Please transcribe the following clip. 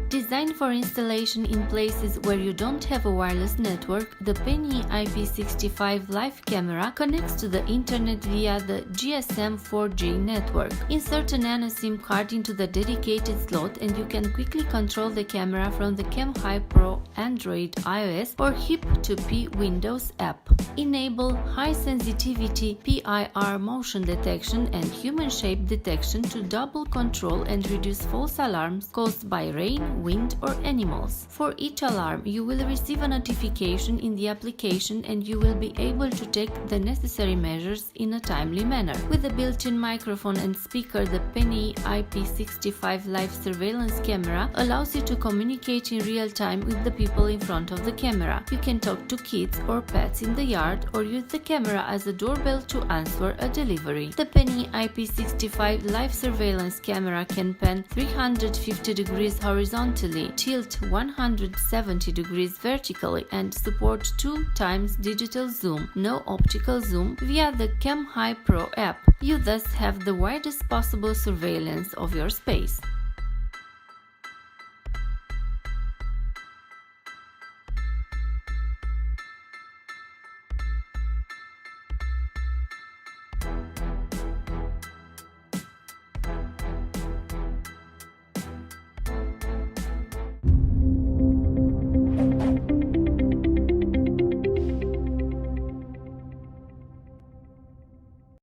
Designed for installation in places where you don't have a wireless network, the PNI IP65 Live-Camera connects to the internet via the GSM 4G network. Insert a Nano-SIM-Karte into the dedicated slot and you can quickly control the camera from the CamHi Pro Android, iOS or HIP2P Windows app. Enable high sensitivity PIR motion detection and human shape detection to double control and reduce false alarms caused by rain, wind or animals. For each alarm, you will receive a notification in the application and you will be able to take the necessary measures in a timely manner. With a built-in microphone and speaker, the PNI IP65 Live surveillance camera allows you to communicate in real time with the people in front of the camera. You can talk to kids or pets in the yard or use the camera as a doorbell to answer a delivery. The PNI IP65 Live surveillance camera can pan 350 degrees horizontally, tilt 170 degrees vertically and support 2x digital zoom, no optical zoom, via the CamHi Pro app. You thus have the widest possible surveillance of your space.